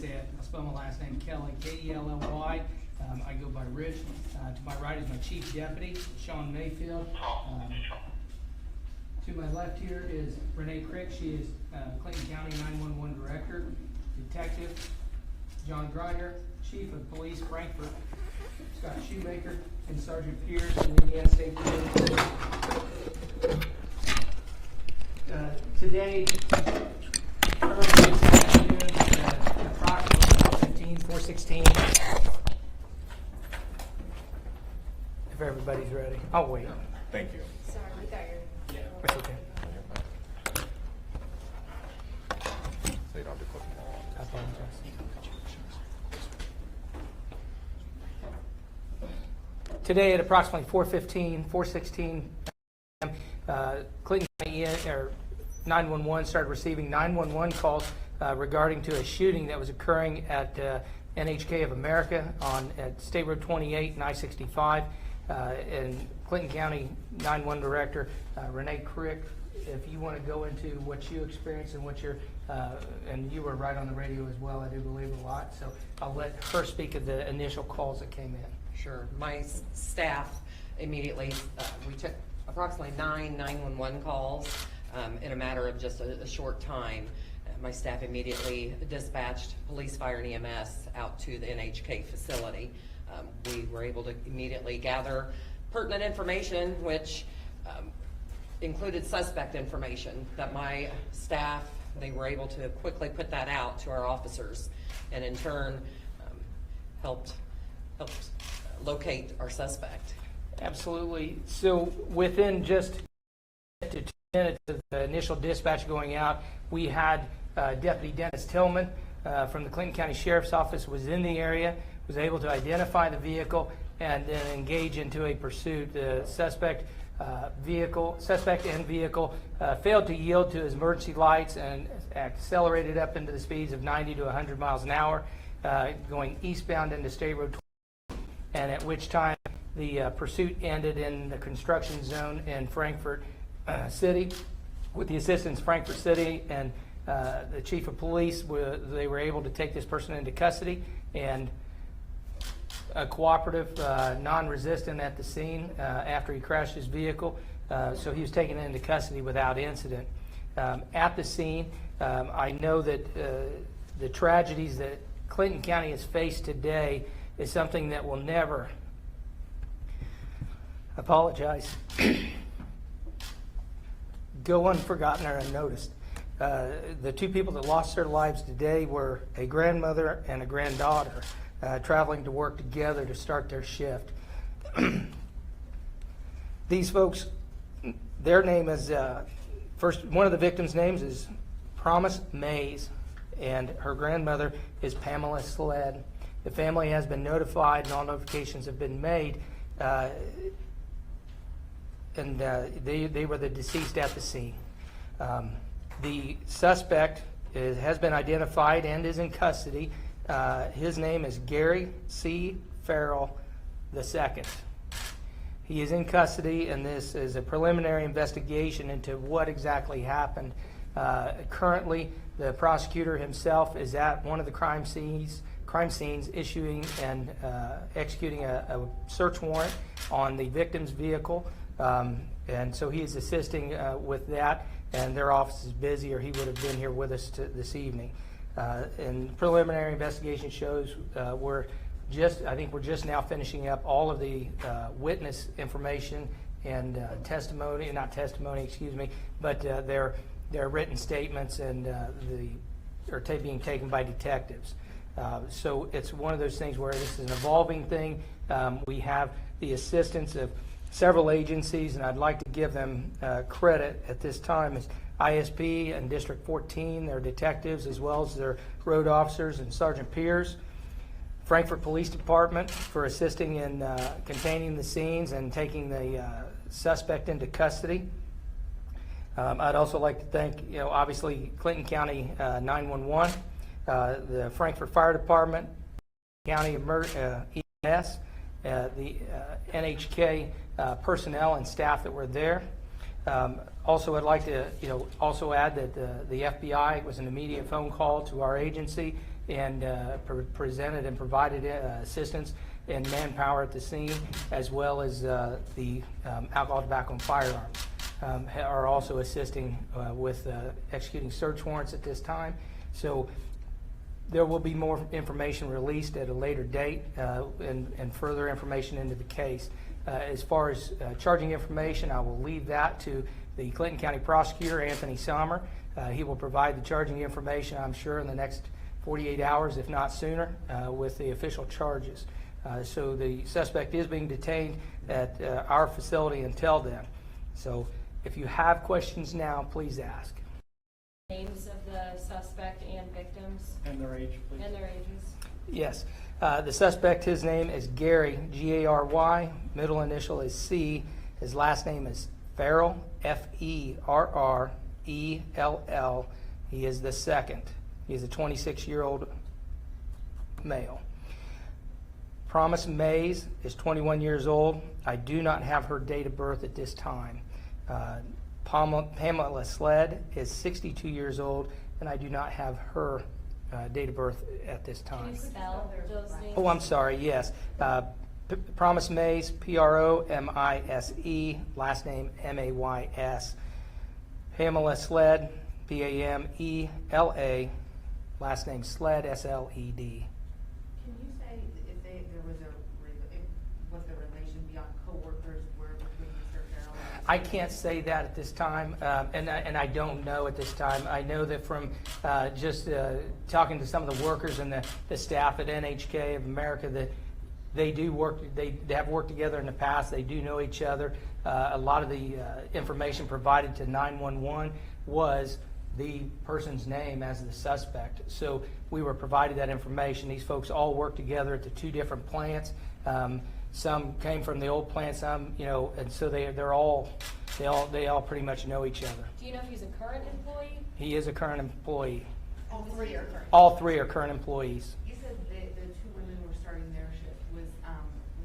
say it. I spell my last name Kelly, K-E-L-L-Y. I go by Rich. To my right is my Chief Deputy, Sean Mayfield. To my left here is Renee Crick. She is Clinton County 911 Director. Detective John Griner, Chief of Police Frankfort, Scott Shoemaker, and Sergeant Pierce in Indiana State Police. Today, early this afternoon, approximately 4:16. If everybody's ready, I'll wait. Thank you. Sorry, we got your... That's okay. So you don't have to put them all on. I apologize. Today at approximately 4:16 Clinton County 911 started receiving 911 calls regarding to a shooting that was occurring at NHK of America at State Road 28 and I-65. And Clinton County 911 Director Renee Crick, if you want to go into what you experienced and and you were right on the radio as well, I do believe a lot. So I'll let her speak of the initial calls that came in. Sure. My staff immediately, we took approximately 9 911 calls in a matter of just a short time. My staff immediately dispatched police, fire, and EMS out to the NHK facility. We were able to immediately gather pertinent information, which included suspect information that my staff, they were able to quickly put that out to our officers, and in turn helped locate our suspect. Absolutely. So within just 2 minutes of the initial dispatch going out, we had Deputy Dennis Tillman from the Clinton County Sheriff's Office was in the area, was able to identify the vehicle and then engage into a pursuit. The suspect and vehicle failed to yield to his emergency lights and accelerated up into the speeds of 90 to 100 miles an hour, going eastbound into State Road 20, and at which time the pursuit ended in the construction zone in Frankfort City. With the assistance of Frankfort City and the Chief of Police, they were able to take this person into custody, and a cooperative, non-resistant at the scene after he crashed his vehicle. So he was taken into custody without incident. At the scene, I know that the tragedies that Clinton County has faced today is something that will never, go unforgotten or unnoticed. The two people that lost their lives today were a grandmother and a granddaughter traveling to work together to start their shift. These folks, their name is, first, one of the victims' names is Promise Mays, and her grandmother is Pamela Sled. The family has been notified and all notifications have been made, and they were the deceased at the scene. The suspect has been identified and is in custody. His name is Gary C. Farrell II. He is in custody, and this is a preliminary investigation into what exactly happened. Currently, the prosecutor himself is at one of the crime scenes issuing and executing a search warrant on the victim's vehicle, and so he is assisting with that, and their office is busy or he would have been here with us this evening. And preliminary investigation shows I think we're just now finishing up all of the witness information and but their written statements and are being taken by detectives. So it's one of those things where this is an evolving thing. We have the assistance of several agencies, and I'd like to give them credit at this time as ISP and District 14, their detectives, as well as their road officers and Sergeant Pierce. Frankfort Police Department for assisting in containing the scenes and taking the suspect into custody. I'd also like to thank, obviously Clinton County 911, the Frankfort Fire Department, County EMS, the NHK personnel and staff that were there. Also, I'd like to, also add that the FBI was an immediate phone call to our agency and presented and provided assistance and manpower at the scene, as well as the alcohol, tobacco, and firearms are also assisting with executing search warrants at this time. So there will be more information released at a later date and further information into the case. As far as charging information, I will leave that to the Clinton County Prosecutor, Anthony Sommer. He will provide the charging information, I'm sure, in the next 48 hours, if not sooner, with the official charges. So the suspect is being detained at our facility until then. So if you have questions now, please ask. Names of the suspect and victims And their age, please. and their ages. Yes. The suspect, his name is Gary, G-A-R-Y. Middle initial is C. His last name is Ferrell, F-E-R-R-E-L-L. He is the second. He is a 26-year-old male. Promise Mays is 21 years old. I do not have her date of birth at this time. Pamela Sled is 62 years old, and I do not have her date of birth at this Can time. you spell those names? Oh, I'm sorry, yes. Promise Mays, P-R-O-M-I-S-E, last name M-A-Y-S. Pamela Sled, P-A-M-E-L-A, last name Sled, S-L-E-D. Can you say if there was was the relation beyond coworkers were between Mr. Farrell and I can't say that at this time, and I don't know at this time. I know that from just talking to some of the workers and the staff at NHK of America that they do work. They have worked together in the past. They do know each other. A lot of the information provided to 911 was the person's name as the suspect. So we were provided that information. These folks all work together at the two different plants. Some came from the old plant, some, and so they all pretty much know each other. Do you know if he's a current employee? He is a current employee. all three are current? All three are current employees. You said the two women were starting their shift. Was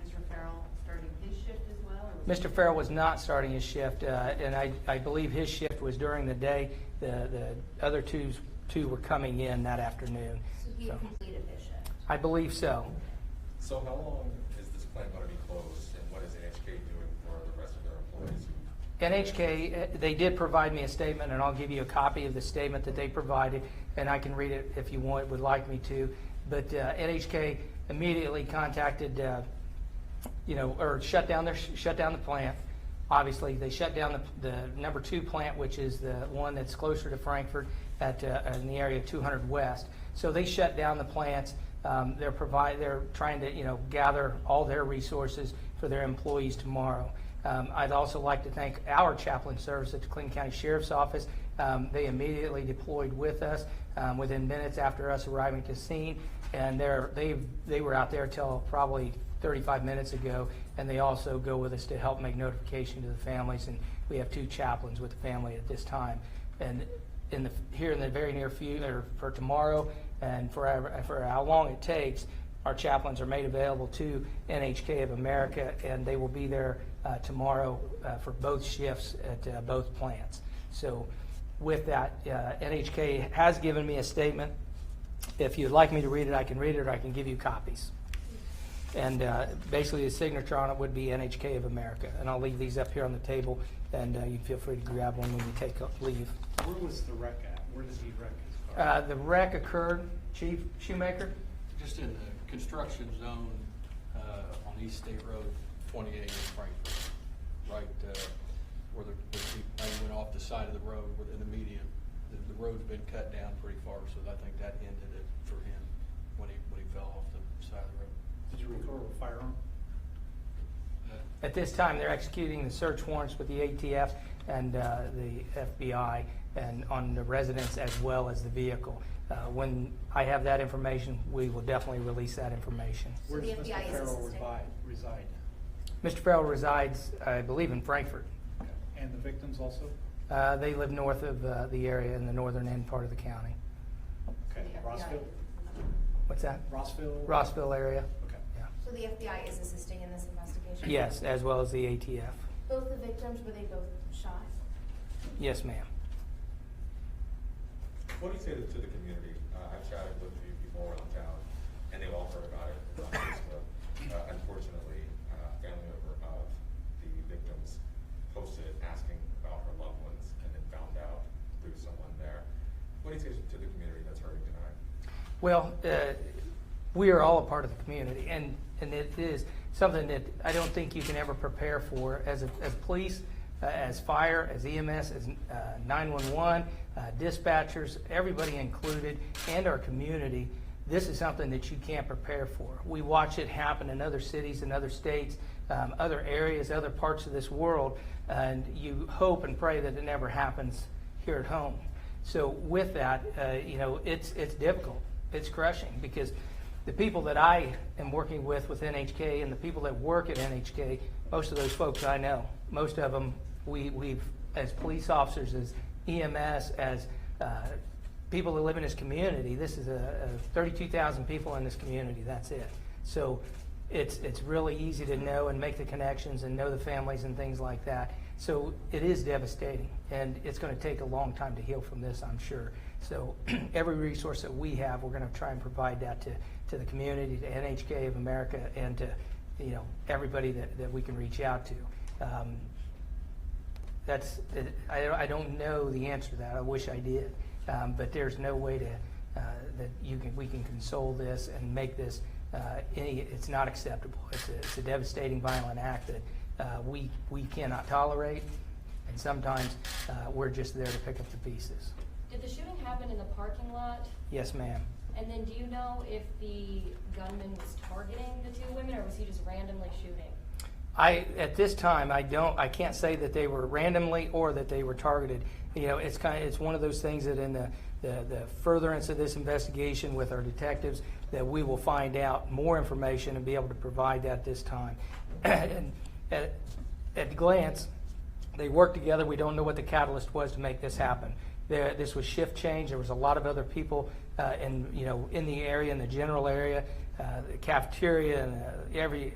Mr. Farrell starting his shift as well? Or was Mr. Farrell was not starting his shift, and I believe his shift was during the day. The other two were coming in that afternoon. So he had completed his shift. I believe so. So how long is this plant going to be closed, and what is NHK doing for the rest of their employees? NHK, they did provide me a statement, and I'll give you a copy of the statement that they provided, and I can read it if you would like me to. But NHK immediately contacted, or shut down the plant. Obviously, they shut down the number 2 plant, which is the one that's closer to Frankfort in the area of 200 West. So they shut down the plants. They're trying to gather all their resources for their employees tomorrow. I'd also like to thank our chaplain service at the Clinton County Sheriff's Office. They immediately deployed with us within minutes after us arriving to scene, and they were out there till probably 35 minutes ago, and they also go with us to help make notification to the families, and we have 2 chaplains with the family at this time. And here in the very near future, for tomorrow and for how long it takes, our chaplains are made available to NHK of America, and they will be there tomorrow for both shifts at both plants. So with that, NHK has given me a statement. If you'd like me to read it, I can read it, or I can give you copies. And basically the signature on it would be NHK of America. And I'll leave these up here on the table, and you can feel free to grab one when you leave. Where was the wreck at? Where did he wreck his car? The wreck occurred, Chief Shoemaker? Just in the construction zone on East State Road 28 in Frankfort, right where the plane went off the side of the road in the median. The road's been cut down pretty far, so I think that ended it for him when he fell off the side of the road. Did you recover a firearm? At this time, they're executing the search warrants with the ATF and the FBI and on the residence as well as the vehicle. When I have that information, we will definitely release that information. So Where the does FBI Mr. is Farrell assisting. reside? Mr. Farrell resides, I believe, in Frankfort. Okay. And the victims also? They live north of the area in the northern end part of the county. Okay. The FBI. Rossville? What's that? Rossville? Rossville area. Okay. Yeah. So the FBI is assisting in this investigation? Yes, as well as the ATF. Both the victims, were they both shot? Yes, ma'am. What do you say to the community? I've chatted with a few people around town, and they've all heard about it on Facebook. Unfortunately, a family member of the victims posted asking about her loved ones and then found out through someone there. What do you say to the community that's hurting tonight? Well, we are all a part of the community, and it is something that I don't think you can ever prepare for as police, as fire, as EMS, as 911, dispatchers, everybody included, and our community. This is something that you can't prepare for. We watch it happen in other cities and other states, other areas, other parts of this world, and you hope and pray that it never happens here at home. So with that, it's difficult. It's crushing because the people that I am working with NHK and the people that work at NHK, most of those folks I know. Most of them we've as police officers, as EMS, as people that live in this community. This is 32,000 people in this community. That's it. So it's really easy to know and make the connections and know the families and things like that. So it is devastating, and it's going to take a long time to heal from this, I'm sure. So every resource that we have, we're going to try and provide that to the community, to NHK of America, and to everybody that we can reach out to. I don't know the answer to that. I wish I did, but there's no way to we can console this and make this it's not acceptable. It's a devastating, violent act that we cannot tolerate, and sometimes we're just there to pick up the pieces. Did the shooting happen in the parking lot? Yes, ma'am. And then do you know if the gunman was targeting the two women, or was he just randomly shooting? At this time, I can't say that they were randomly or that they were targeted. It's one of those things that in the furtherance of this investigation with our detectives, that we will find out more information and be able to provide that this time. And at glance, they worked together. We don't know what the catalyst was to make this happen. This was shift change. There was a lot of other people in the area, in the general area, the cafeteria,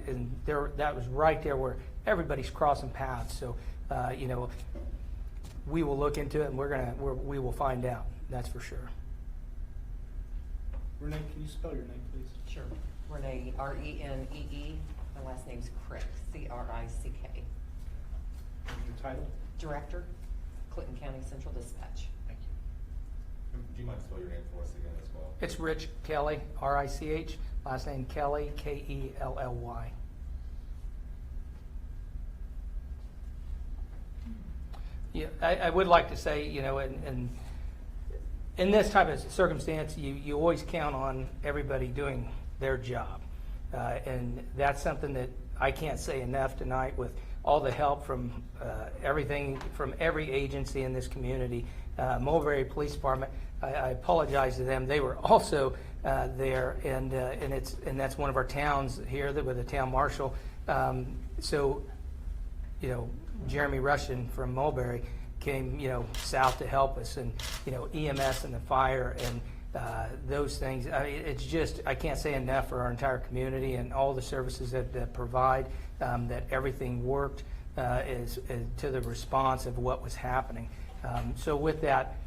and that was right there where everybody's crossing paths. So we will look into it, and we will find out. That's for sure. Renee, can you spell your name, please? Sure. Renee, Renee. My last name's Crick, Crick. And your title? Director, Clinton County Central Dispatch. Thank you. Do you mind to spell your name for us again as well? It's Rich Kelly, R-I-C-H. Last name Kelly, K-E-L-L-Y. Yeah, I would like to say, in this type of circumstance, you always count on everybody doing their job. And that's something that I can't say enough tonight, with all the help from everything, from every agency in this community. Mulberry Police Department, I apologize to them. They were also there, and that's one of our towns here with the town marshal. Jeremy Russian from Mulberry came, south to help us, and EMS and the fire and those things. It's just, I can't say enough for our entire community and all the services that provide, that everything worked to the response of what was happening. So with that,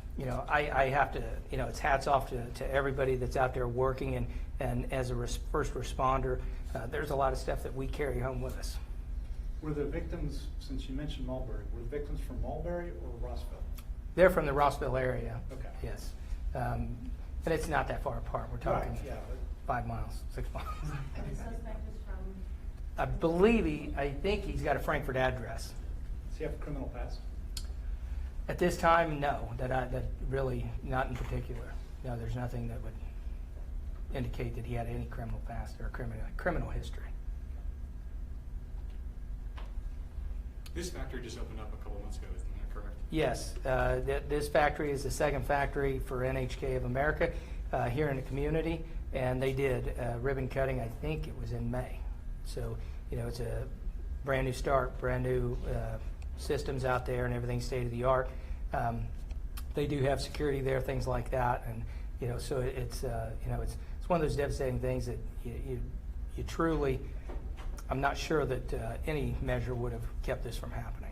I have to, it's hats off to everybody that's out there working, and as a first responder, there's a lot of stuff that we carry home with us. Were the victims, since you mentioned Mulberry, were the victims from Mulberry or Rossville? They're from the Rossville area. Okay. Yes. And it's not that far apart. We're talking Right, yeah. 5 miles, 6 miles. And the suspect is from, I think he's got a Frankfort address. Does he have a criminal past? At this time, no. That really, not in particular. No, there's nothing that would indicate that he had any criminal past or criminal history. This factory just opened up a couple months ago, isn't that correct? Yes, this factory is the second factory for NHK of America here in the community, and they did ribbon cutting, I think it was in May. So, it's a brand new start, brand new systems out there, and everything's state of the art. They do have security there, things like that, and so it's one of those devastating things that you truly, I'm not sure that any measure would have kept this from happening.